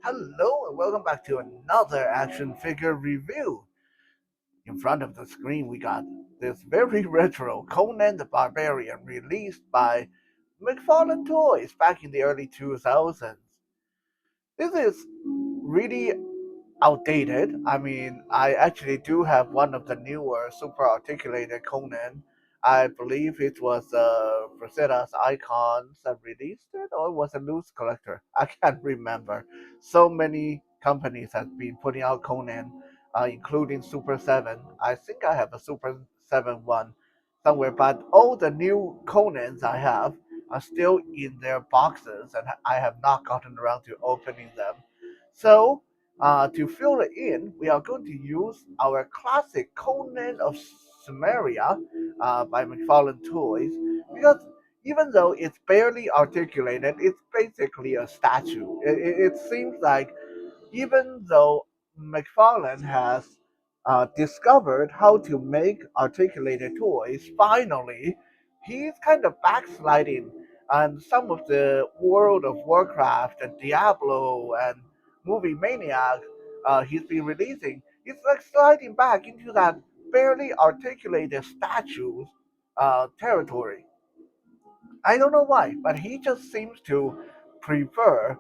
Hello and welcome back to another action figure review. In front of the screen we got this very retro Conan the Barbarian released by McFarlane Toys back in the early 2000s. This is really outdated. I mean, I actually do have one of the newer super articulated Conan. I believe it was Rosetta's Icons that released it, or it was a loose collector. I can't remember. So many companies have been putting out Conan, including Super 7. I think I have a Super 7 one somewhere, but all the new Conans I have are still in their boxes, and I have not gotten around to opening them. So, to fill it in, we are going to use our classic Conan of Sumeria by McFarlane Toys because even though it's barely articulated, it's basically a statue. It seems like even though McFarlane has discovered how to make articulated toys, finally, he's kind of backsliding on some of the World of Warcraft and Diablo and Movie Maniac he's been releasing. He's like sliding back into that barely articulated statues territory. I don't know why, but he just seems to prefer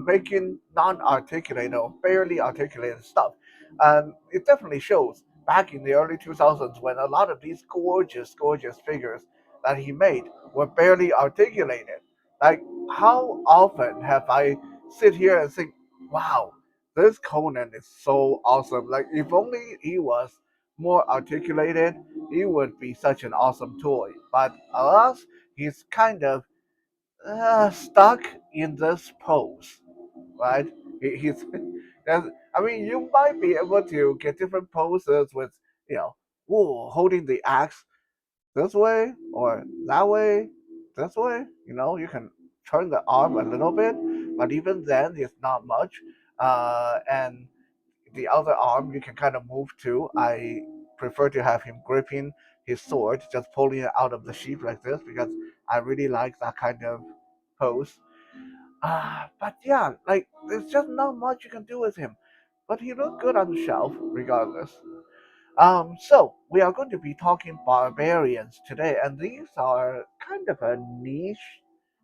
making non-articulate or barely articulated stuff. And it definitely shows back in the early 2000s when a lot of these gorgeous, gorgeous figures that he made were barely articulated. Like, how often have I sit here and think, wow, this Conan is so awesome. Like, if only he was more articulated, it would be such an awesome toy. But alas, he's kind of stuck in this pose, right? He's, I mean, you might be able to get different poses with, you know, holding the axe this way or that way, this way. You know, you can turn the arm a little bit, but even then, it's not much. And the other arm you can kind of move to. I prefer to have him gripping his sword, just pulling it out of the sheath like this because I really like that kind of pose. But yeah, like there's just not much you can do with him. But he looked good on the shelf, regardless. So we are going to be talking barbarians today, and these are kind of a niche,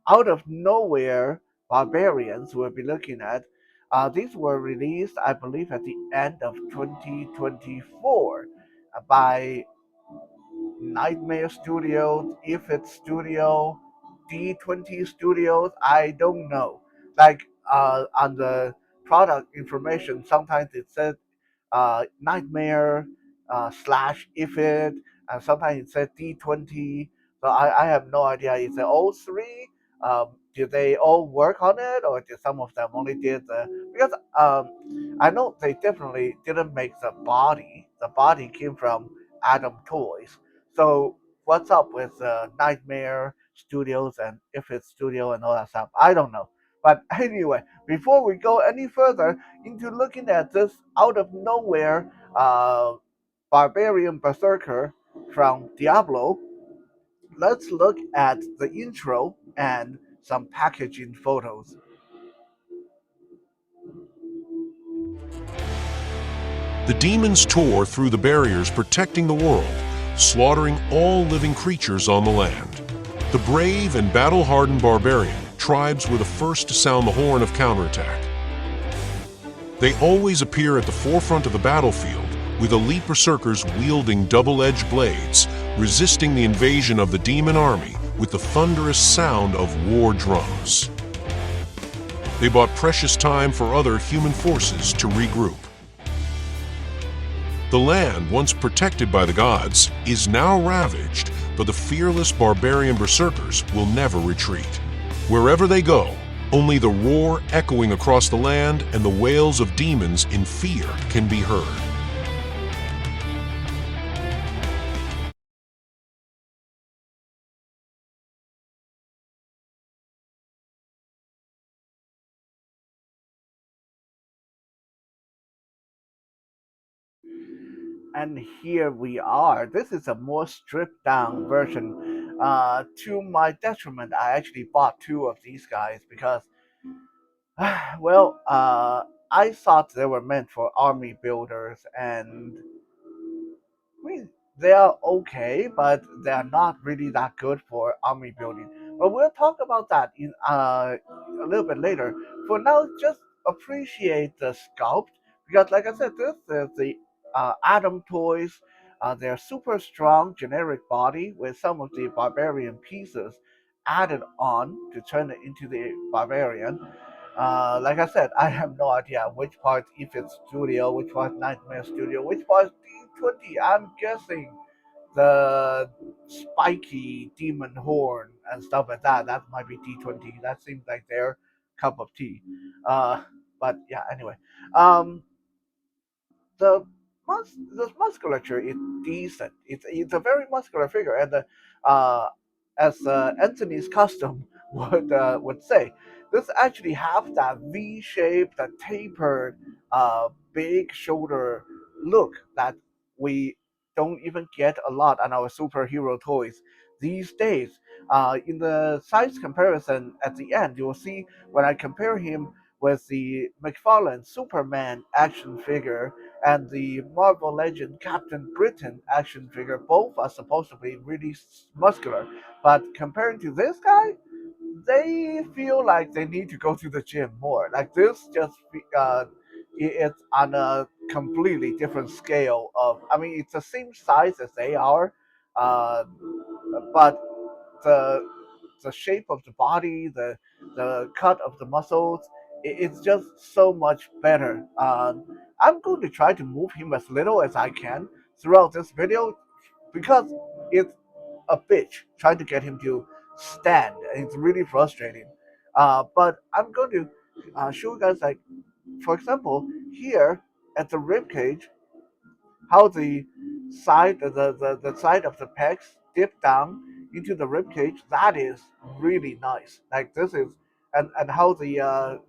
out of nowhere barbarians we'll be looking at. These were released, I believe, at the end of 2024 by Nightmare Studios, Yfat Studio, D20 Studios. I don't know. Like on the product information, sometimes it said Nightmare slash Ifit, and sometimes it said D20. So I have no idea. Is it all three? Did they all work on it, or did some of them only did the? Because I know they definitely didn't make the body. The body came from Adam Toys. So what's up with Nightmare Studios and Ifit Studio and all that stuff? I don't know. But anyway, before we go any further into looking at this out of nowhere barbarian berserker from Diablo, let's look at the intro and some packaging photos. The demons tore through the barriers protecting the world, slaughtering all living creatures on the land. The brave and battle-hardened barbarian tribes were the first to sound the horn of counterattack. They always appear at the forefront of the battlefield, with elite berserkers wielding double-edged blades, resisting the invasion of the demon army with the thunderous sound of war drums. They bought precious time for other human forces to regroup. The land, once protected by the gods, is now ravaged, but the fearless barbarian berserkers will never retreat. Wherever they go, only the roar echoing across the land and the wails of demons in fear can be heard. And here we are. This is a more stripped down version. To my detriment, I actually bought two of these guys because Well, I thought they were meant for army builders, and I mean, they are okay, but they are not really that good for army building. But we'll talk about that in a little bit later. For now, just appreciate the sculpt because, like I said, this is the Atom toys. They're super strong, generic body with some of the barbarian pieces added on to turn it into the barbarian. Like I said, I have no idea which part Yfat Studio, which part Nightmare Studio, which part D20. I'm guessing the spiky demon horn and stuff like that. That might be D20. That seems like their cup of tea. But yeah, anyway. Um, the the musculature is decent. It's a very muscular figure, and as Anthony's custom would say, this actually have that V shape, that tapered, big shoulder look that we don't even get a lot on our superhero toys these days. In the size comparison at the end, you'll see when I compare him with the McFarlane Superman action figure and the Marvel Legend Captain Britain action figure, both are supposed to be really muscular. But comparing to this guy, they feel like they need to go to the gym more. Like this just it's on a completely different scale of. I mean, it's the same size as they are, uh, but the the shape of the body, the cut of the muscles, it's just so much better. I'm going to try to move him as little as I can throughout this video because it's a bitch trying to get him to stand. It's really frustrating. But I'm going to show you guys, like, for example, here at the rib cage, how the the side of the pecs dip down into the rib cage. That is really nice. Like this is, and how the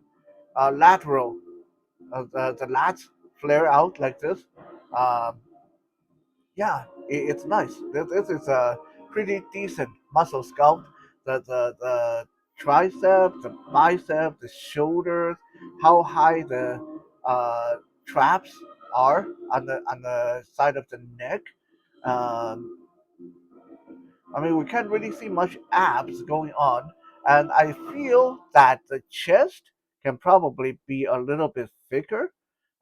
lateral the lats flare out like this. Um, yeah, it's nice. This is a pretty decent muscle sculpt. The tricep, the bicep, the shoulders, how high the uh, traps are on the side of the neck. Um, I mean, we can't really see much abs going on, and I feel that the chest can probably be a little bit thicker.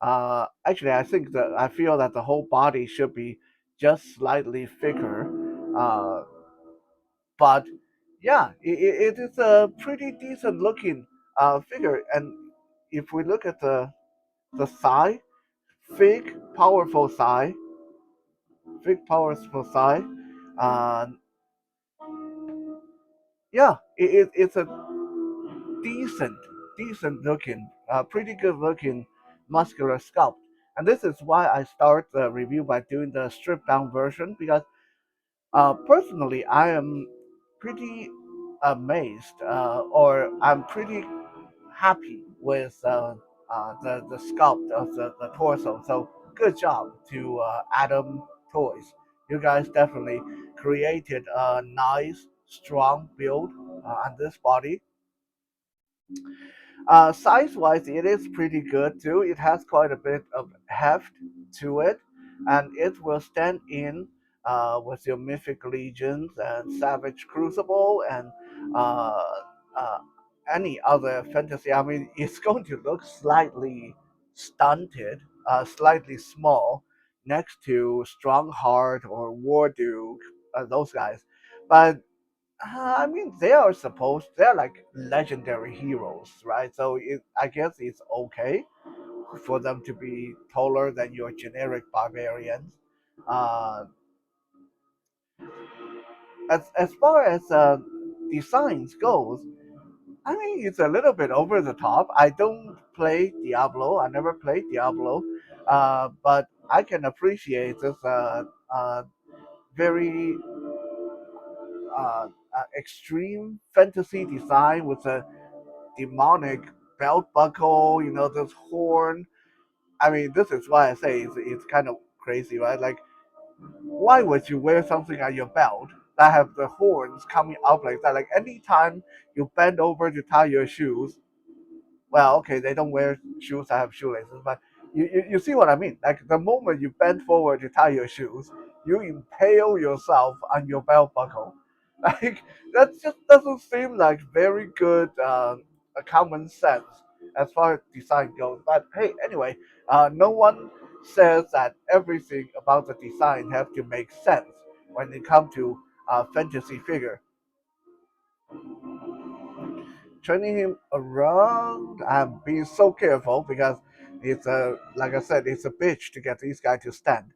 Actually, I feel that the whole body should be just slightly thicker. Uh, but yeah, it is a pretty decent looking figure. And if we look at the thigh, thick, powerful thigh, thick, powerful thigh. Uh, yeah, it's a decent, decent looking, pretty good looking muscular sculpt. And this is why I start the review by doing the stripped down version because personally I am pretty amazed or I'm pretty happy with the sculpt of the torso. So good job to Adam Toys. You guys definitely created a nice, strong build on this body. Size-wise, it is pretty good too. It has quite a bit of heft to it, and it will stand in with your Mythic Legions and Savage Crucible and uh, uh, any other fantasy. I mean, it's going to look slightly stunted, slightly small next to Strongheart or War Duke, those guys. But I mean, they're like legendary heroes, right? So I guess it's okay for them to be taller than your generic barbarians. Uh, as far as designs goes, I mean, it's a little bit over the top. I don't play Diablo. I never played Diablo, but I can appreciate this very extreme fantasy design with a demonic belt buckle, this horn. I mean, this is why I say it's kind of crazy, right? Like, why would you wear something on your belt that have the horns coming up like that? Like, anytime you bend over to tie your shoes, well, okay, they don't wear shoes that have shoelaces, but you see what I mean? Like the moment you bend forward to tie your shoes, you impale yourself on your belt buckle. Like that just doesn't seem like very good a common sense as far as design goes. But hey, anyway, no one says that everything about the design have to make sense when it comes to fantasy figure. Turning him around. I'm being so careful because it's a, like I said, it's a bitch to get this guy to stand.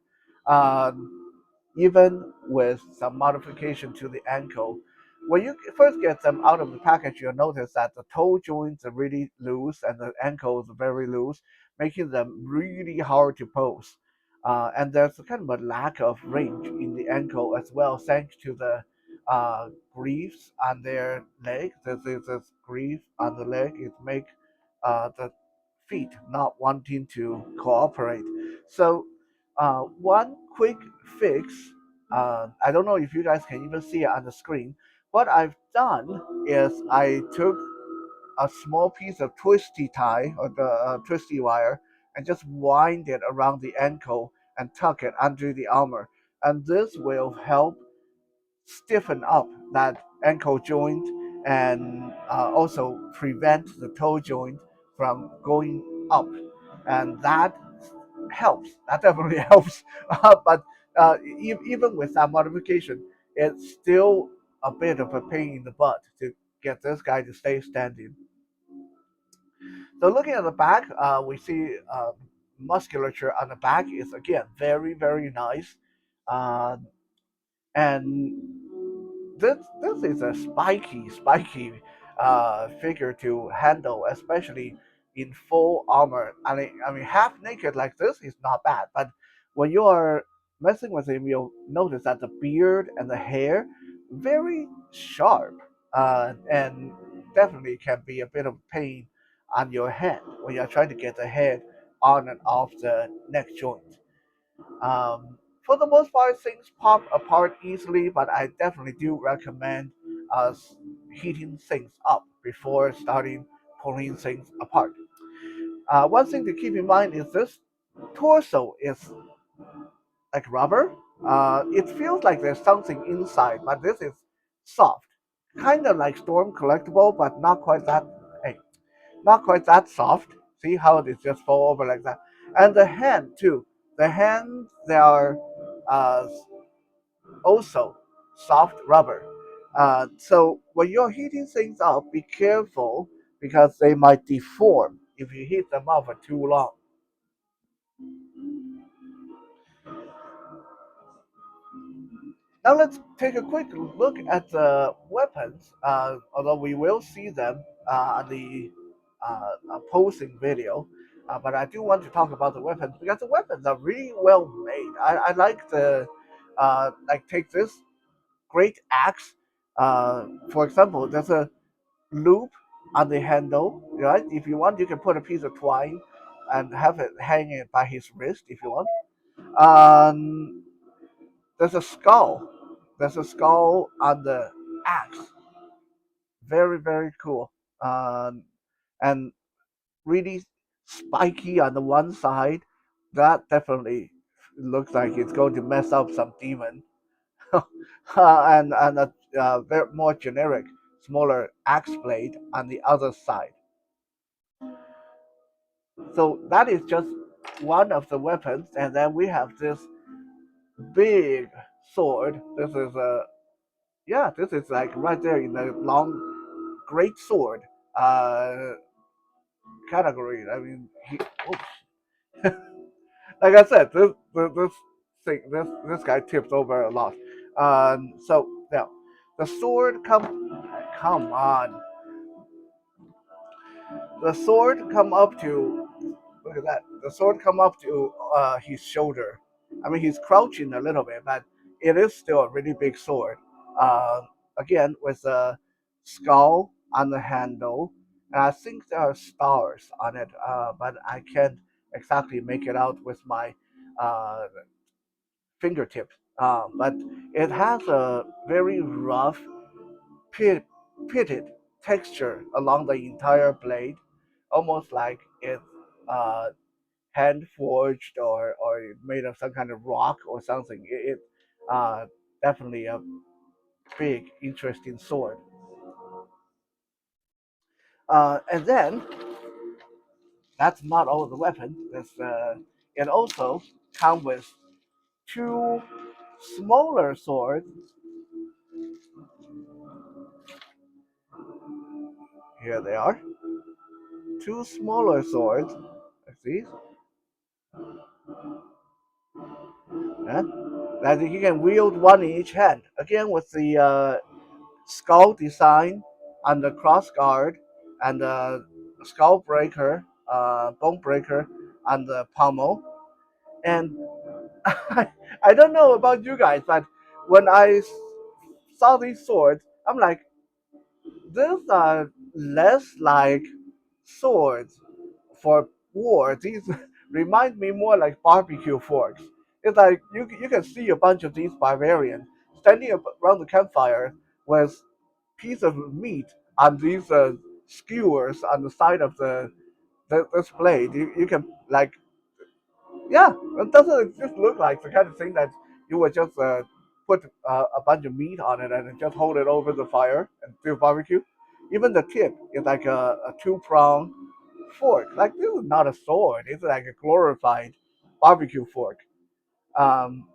Even with some modification to the ankle. When you first get them out of the package, you'll notice that the toe joints are really loose and the ankles are very loose, making them really hard to pose. And there's kind of a lack of range in the ankle as well, thanks to the greaves on their leg. This greave on the leg. It make the feet not wanting to cooperate. So one quick fix. I don't know if you guys can even see it on the screen. What I've done is I took a small piece of twisty tie or the twisty wire and just wind it around the ankle and tuck it under the armor. And this will help stiffen up that ankle joint and also prevent the toe joint from going up. And that helps. That definitely helps. But even with that modification, it's still a bit of a pain in the butt to get this guy to stay standing. So looking at the back, we see musculature on the back is again very nice, uh, and this is a spiky figure to handle, especially in full armor. I mean, half naked like this is not bad, but when you are messing with him, you'll notice that the beard and the hair very sharp, and definitely can be a bit of pain on your hand when you're trying to get the head on and off the neck joint. For the most part, things pop apart easily, but I definitely do recommend us heating things up before starting pulling things apart. One thing to keep in mind is this torso is like rubber. It feels like there's something inside, but this is soft, kind of like Storm collectible, but not quite that. Hey, not quite that soft. See how it just fall over like that. And the hand too. The hands they are uh, also soft rubber. So when you're heating things up, be careful because they might deform if you heat them up for too long. Now let's take a quick look at the weapons, although we will see them on the opposing video. But I do want to talk about the weapons because the weapons are really well made. I like the like take this great axe. For example, there's a loop on the handle, right? If you want, you can put a piece of twine and have it hanging by his wrist if you want. Um, there's a skull. There's a skull on the axe. Very cool. And really spiky on the one side. That definitely looks like it's going to mess up some demon. And a very more generic, smaller axe blade on the other side. So that is just one of the weapons, and then we have this big sword. This is a yeah, this is like right there in the long great sword uh category. I mean, like I said, this thing, this guy tips over a lot. So yeah, the sword come on, the sword come up to look at that. The sword come up to his shoulder. I mean, he's crouching a little bit, but it is still a really big sword. Uh, Again, with a skull on the handle. And I think there are stars on it, but I can't exactly make it out with my uh, fingertips. But it has a very rough, pit, pitted texture along the entire blade, almost like it's uh, hand forged or made of some kind of rock or something. It definitely a big, interesting sword. And then that's not all the weapon. It also comes with two smaller swords. Here they are. Two smaller swords. Like these. Yeah? That you can wield one in each hand. Again with the skull design and the cross guard and the skull breaker, bone breaker, and the pommel. And I don't know about you guys, but when I saw these swords, I'm like, these are less like swords for war. These remind me more like barbecue forks. It's like you can see a bunch of these barbarians standing around the campfire with piece of meat and these skewers on the side of this blade. You can like yeah, it doesn't just look like the kind of thing that you would just put a bunch of meat on it and then just hold it over the fire and do barbecue. Even the tip is like a two-prong fork. Like this is not a sword. It's like a glorified barbecue fork. Um,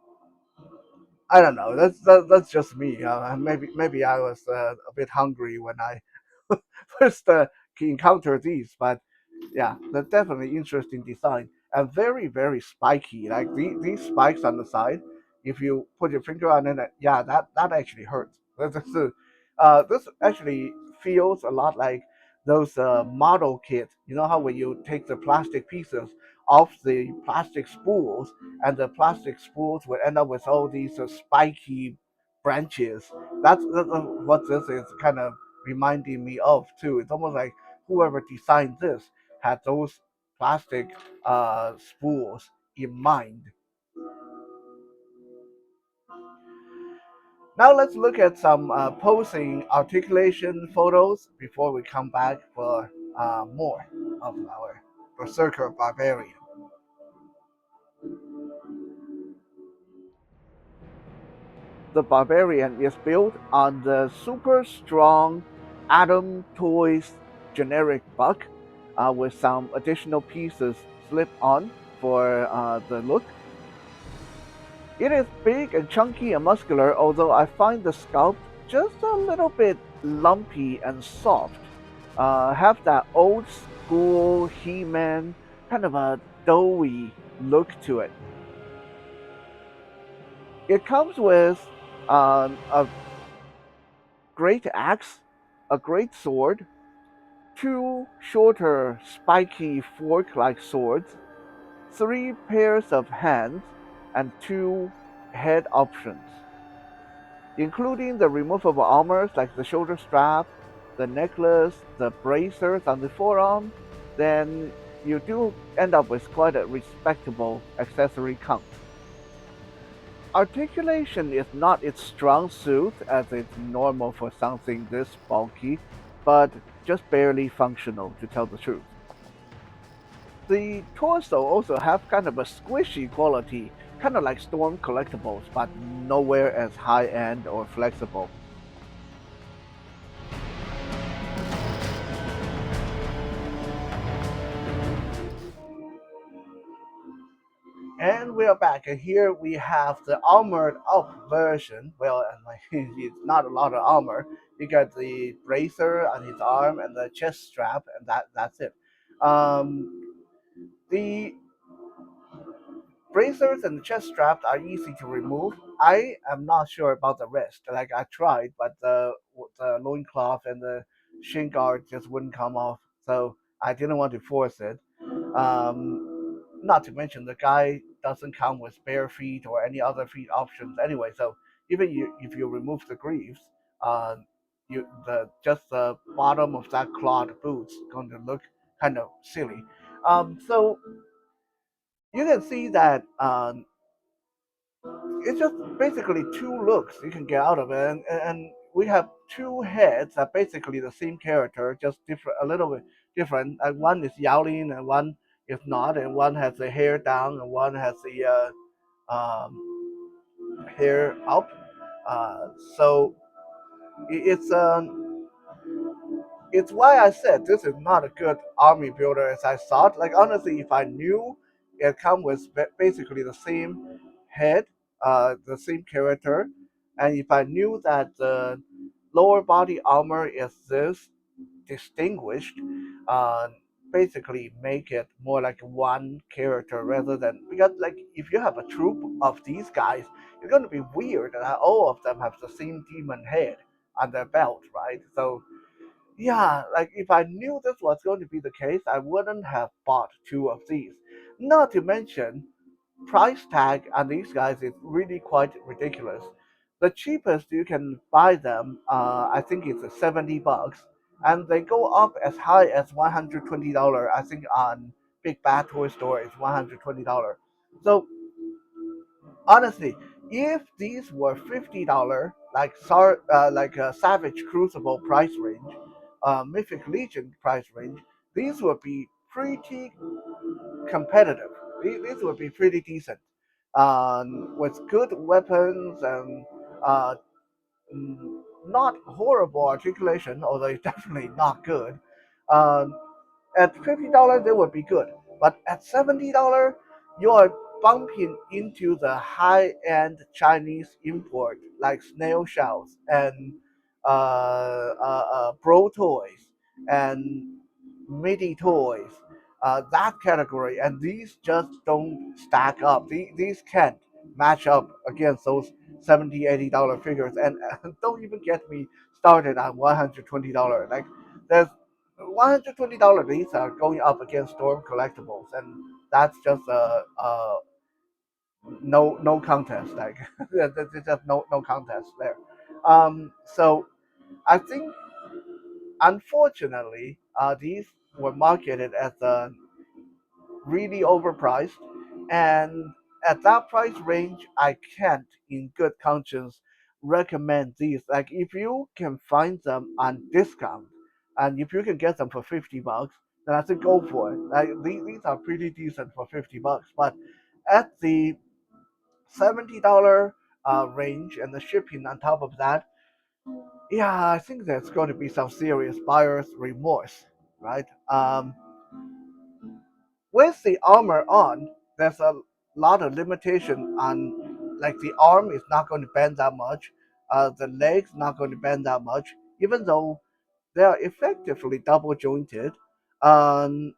I don't know. That's just me. Maybe I was a bit hungry when I first encountered these, but yeah, they're definitely interesting design and very spiky. Like these spikes on the side, if you put your finger on it, yeah, that actually hurts. This actually feels a lot like those model kits. You know how when you take the plastic pieces off the plastic spools, and the plastic spools will end up with all these spiky branches. That's what this is kind of reminding me of too. It's almost like whoever designed this had those plastic spools in mind. Now let's look at some posing articulation photos before we come back for more of our Berserker Barbarian. The Barbarian is built on the super strong Atom Toys generic buck with some additional pieces slipped on for the look. It is big and chunky and muscular, although I find the sculpt just a little bit lumpy and soft. Have that old school He-Man kind of a doughy look to it. It comes with a great axe, a great sword, two shorter spiky fork-like swords, three pairs of hands, and two head options, including the removable armors like the shoulder strap, the necklace, the bracers on the forearm. Then you do end up with quite a respectable accessory count. Articulation is not its strong suit as it's normal for something this bulky, but just barely functional to tell the truth. The torso also have kind of a squishy quality, kind of like Storm collectibles, but nowhere as high end or flexible. And we are back, and here we have the armored up version. Well, it's not a lot of armor. You got the bracer on his arm and the chest strap, and that's it. The bracers and the chest straps are easy to remove. I am not sure about the rest. Like I tried, but the loincloth and the shin guard just wouldn't come off. So I didn't want to force it. Not to mention the guy doesn't come with bare feet or any other feet options anyway. So even if you remove the greaves, uh, you the just the bottom of that clawed boots going to look kind of silly. So you can see that it's just basically two looks you can get out of it, and we have two heads that basically the same character, just different, a little bit different. Like one is yowling and one is not, and one has the hair down and one has the hair up. So it's it's why I said this is not a good army builder as I thought. Like honestly, if I knew it come with basically the same head, the same character, and if I knew that the lower body armor is this distinguished, uh, basically make it more like one character rather than because like if you have a troop of these guys, it's gonna be weird that all of them have the same demon head on their belt, right? So yeah, like if I knew this was going to be the case, I wouldn't have bought two of these. Not to mention, price tag on these guys is really quite ridiculous. The cheapest you can buy them, I think it's 70 bucks, and they go up as high as $120. I think on Big Bad Toy Store it's $120. So honestly, if these were $50, like a Savage Crucible price range, Mythic Legion price range, these would be pretty competitive. These would be pretty decent, with good weapons and uh, not horrible articulation, although it's definitely not good. Um, at $50 they would be good, but at $70 you are bumping into the high-end Chinese import like snail shells and bro toys and MIDI toys, that category, and these just don't stack up. These can't match up against those 70, $80 figures, and don't even get me started on $120. Like there's $120 these are going up against Storm collectibles, and that's just a no contest. Like there's just no contest there. So I think unfortunately, these were marketed as really overpriced, and at that price range, I can't, in good conscience, recommend these. Like, if you can find them on discount, and if you can get them for 50 bucks, then I think go for it. Like, these are pretty decent for 50 bucks, but at the $70 range and the shipping on top of that, yeah, I think there's going to be some serious buyer's remorse, right? With the armor on, there's a lot of limitation on, like the arm is not going to bend that much, the legs not going to bend that much, even though they are effectively double jointed. Um,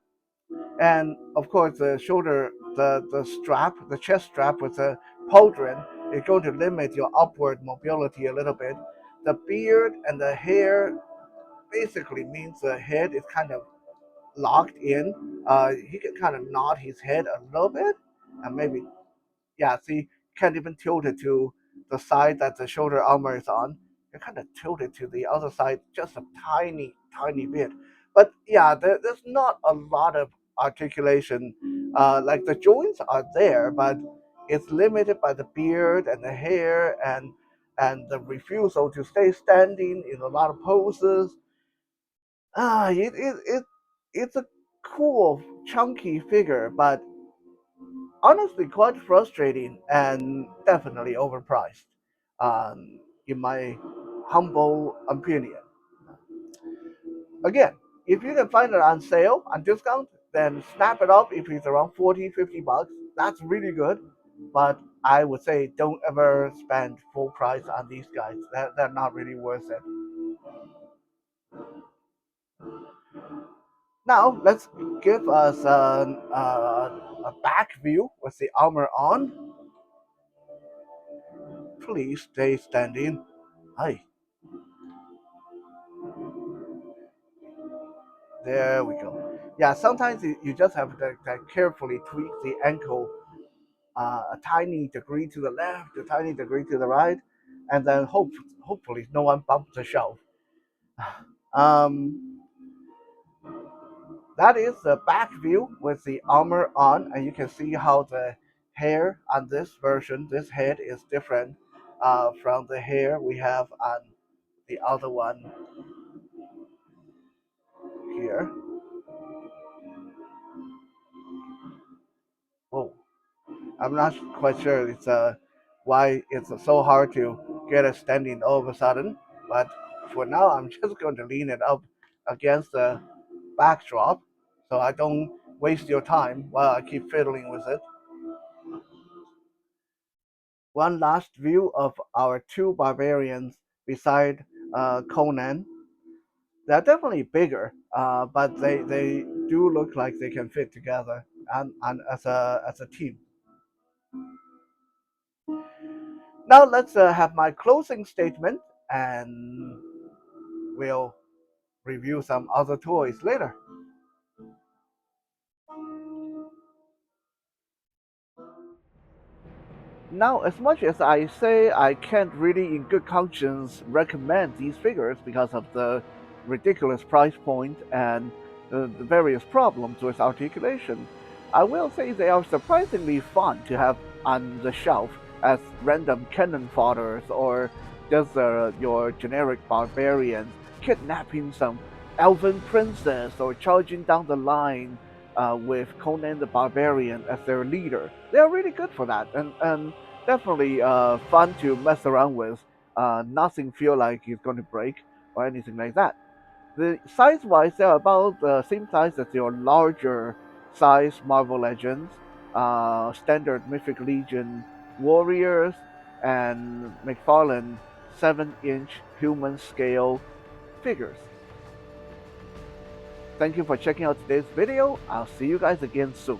and of course, the shoulder, the strap, the chest strap with the pauldron is going to limit your upward mobility a little bit. The beard and the hair basically means the head is kind of locked in. He can kind of nod his head a little bit, and maybe yeah. See, can't even tilt it to the side that the shoulder armor is on. You kind of tilt it to the other side just a tiny bit. But yeah, there's not a lot of articulation. Like the joints are there, but it's limited by the beard and the hair and the refusal to stay standing in a lot of poses. It's a cool, chunky figure, but honestly quite frustrating and definitely overpriced, in my humble opinion. Again, if you can find it on sale, on discount, then snap it up if it's around 40, 50 bucks. That's really good. But I would say don't ever spend full price on these guys. They're not really worth it. Now let's give us a back view with the armor on. Please stay standing. Hi, there we go. Yeah, sometimes you just have to carefully tweak the ankle, a tiny degree to the left, a tiny degree to the right, and then hopefully no one bumps the shelf. Um, that is the back view with the armor on, and you can see how the hair on this version, this head is different from the hair we have on the other one here. I'm not quite sure it's why it's so hard to get it standing all of a sudden. But for now, I'm just going to lean it up against the backdrop so I don't waste your time while I keep fiddling with it. One last view of our two barbarians beside Conan. They're definitely bigger, but they do look like they can fit together and as a team. Now let's have my closing statement, and we'll review some other toys later. Now, as much as I say I can't really, in good conscience, recommend these figures because of the ridiculous price point and the various problems with articulation, I will say they are surprisingly fun to have on the shelf as random cannon fodders or just your generic barbarians kidnapping some elven princess or charging down the line with Conan the Barbarian as their leader. They are really good for that, and definitely fun to mess around with. Nothing feel like it's going to break or anything like that. The size-wise, they're about the same size as your larger size Marvel Legends, standard Mythic Legion Warriors, and McFarlane 7-inch human scale figures. Thank you for checking out today's video. I'll see you guys again soon.